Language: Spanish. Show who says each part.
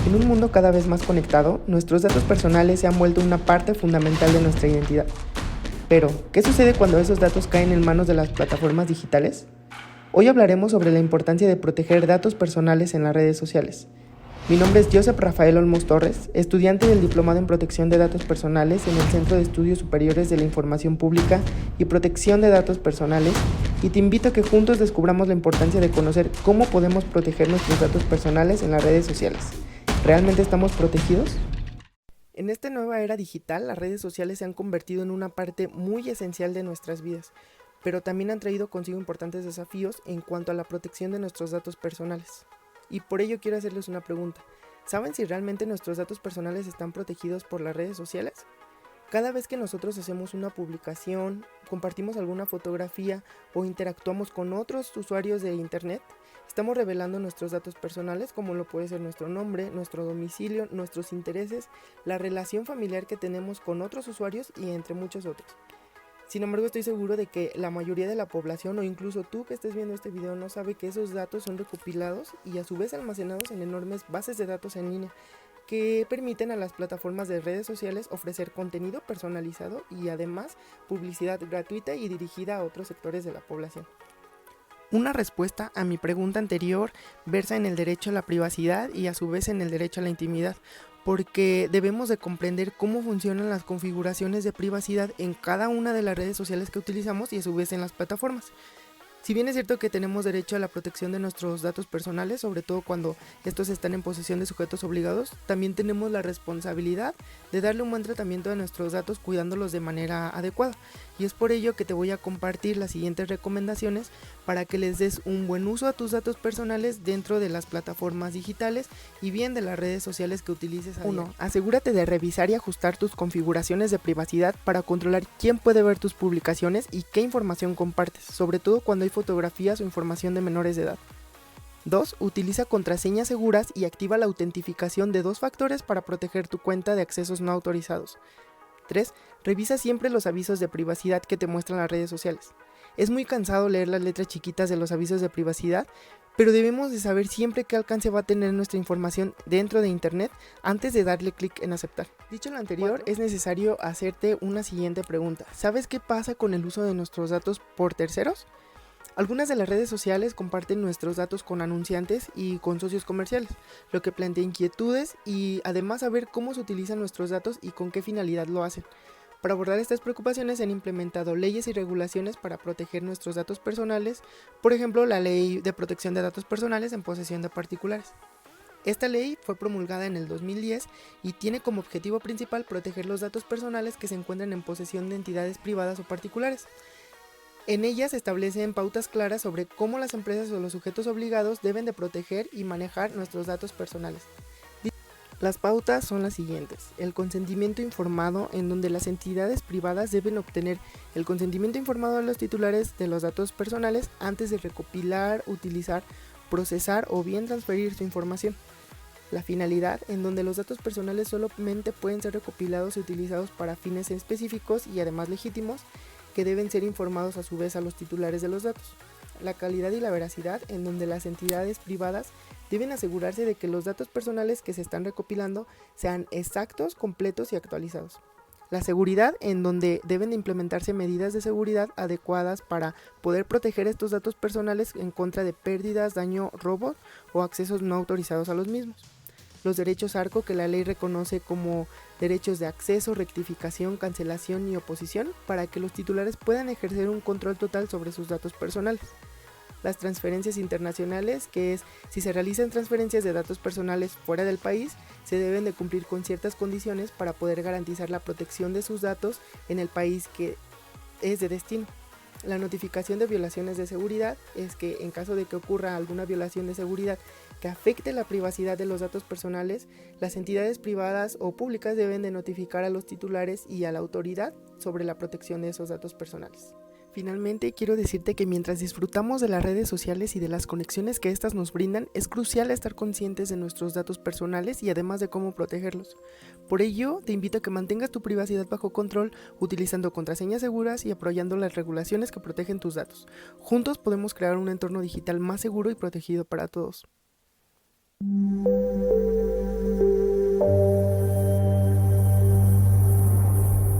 Speaker 1: En un mundo cada vez más conectado, nuestros datos personales se han vuelto una parte fundamental de nuestra identidad. Pero, ¿qué sucede cuando esos datos caen en manos de las plataformas digitales? Hoy hablaremos sobre la importancia de proteger datos personales en las redes sociales. Mi nombre es Joseph Rafael Olmos Torres, estudiante del Diplomado en Protección de Datos Personales en el Centro de Estudios Superiores de la Información Pública y Protección de Datos Personales, y te invito a que juntos descubramos la importancia de conocer cómo podemos proteger nuestros datos personales en las redes sociales. ¿Realmente estamos protegidos? En esta nueva era digital, las redes sociales se han convertido en una parte muy esencial de nuestras vidas, pero también han traído consigo importantes desafíos en cuanto a la protección de nuestros datos personales. Y por ello quiero hacerles una pregunta. ¿Saben si realmente nuestros datos personales están protegidos por las redes sociales? Cada vez que nosotros hacemos una publicación, compartimos alguna fotografía o interactuamos con otros usuarios de internet, estamos revelando nuestros datos personales, como lo puede ser nuestro nombre, nuestro domicilio, nuestros intereses, la relación familiar que tenemos con otros usuarios y entre muchos otros. Sin embargo, estoy seguro de que la mayoría de la población, o incluso tú que estés viendo este video, no sabe que esos datos son recopilados y a su vez almacenados en enormes bases de datos en línea que permiten a las plataformas de redes sociales ofrecer contenido personalizado y además publicidad gratuita y dirigida a otros sectores de la población. Una respuesta a mi pregunta anterior versa en el derecho a la privacidad y a su vez en el derecho a la intimidad, porque debemos de comprender cómo funcionan las configuraciones de privacidad en cada una de las redes sociales que utilizamos y a su vez en las plataformas. Si bien es cierto que tenemos derecho a la protección de nuestros datos personales, sobre todo cuando estos están en posesión de sujetos obligados, también tenemos la responsabilidad de darle un buen tratamiento a nuestros datos cuidándolos de manera adecuada. Y es por ello que te voy a compartir las siguientes recomendaciones para que les des un buen uso a tus datos personales dentro de las plataformas digitales y bien de las redes sociales que utilices. 1. Asegúrate de revisar y ajustar tus configuraciones de privacidad para controlar quién puede ver tus publicaciones y qué información compartes, sobre todo cuando hay fotografías o información de menores de edad. 2. Utiliza contraseñas seguras y activa la autentificación de 2 factores para proteger tu cuenta de accesos no autorizados. 3. Revisa siempre los avisos de privacidad que te muestran las redes sociales. Es muy cansado leer las letras chiquitas de los avisos de privacidad, pero debemos de saber siempre qué alcance va a tener nuestra información dentro de internet antes de darle clic en aceptar. Dicho lo anterior, es necesario hacerte una siguiente pregunta. ¿Sabes qué pasa con el uso de nuestros datos por terceros? Algunas de las redes sociales comparten nuestros datos con anunciantes y con socios comerciales, lo que plantea inquietudes y además saber cómo se utilizan nuestros datos y con qué finalidad lo hacen. Para abordar estas preocupaciones se han implementado leyes y regulaciones para proteger nuestros datos personales, por ejemplo la Ley de Protección de Datos Personales en posesión de particulares. Esta ley fue promulgada en el 2010 y tiene como objetivo principal proteger los datos personales que se encuentran en posesión de entidades privadas o particulares. En ellas se establecen pautas claras sobre cómo las empresas o los sujetos obligados deben de proteger y manejar nuestros datos personales. Las pautas son las siguientes: el consentimiento informado, en donde las entidades privadas deben obtener el consentimiento informado de los titulares de los datos personales antes de recopilar, utilizar, procesar o bien transferir su información. La finalidad, en donde los datos personales solamente pueden ser recopilados y utilizados para fines específicos y además legítimos, que deben ser informados a su vez a los titulares de los datos. La calidad y la veracidad, en donde las entidades privadas deben asegurarse de que los datos personales que se están recopilando sean exactos, completos y actualizados. La seguridad, en donde deben de implementarse medidas de seguridad adecuadas para poder proteger estos datos personales en contra de pérdidas, daño, robo o accesos no autorizados a los mismos. Los derechos ARCO, que la ley reconoce como derechos de acceso, rectificación, cancelación y oposición, para que los titulares puedan ejercer un control total sobre sus datos personales. Las transferencias internacionales, que es si se realizan transferencias de datos personales fuera del país, se deben de cumplir con ciertas condiciones para poder garantizar la protección de sus datos en el país que es de destino. La notificación de violaciones de seguridad es que en caso de que ocurra alguna violación de seguridad que afecte la privacidad de los datos personales, las entidades privadas o públicas deben de notificar a los titulares y a la autoridad sobre la protección de esos datos personales. Finalmente, quiero decirte que mientras disfrutamos de las redes sociales y de las conexiones que éstas nos brindan, es crucial estar conscientes de nuestros datos personales y además de cómo protegerlos. Por ello, te invito a que mantengas tu privacidad bajo control, utilizando contraseñas seguras y apoyando las regulaciones que protegen tus datos. Juntos podemos crear un entorno digital más seguro y protegido para todos.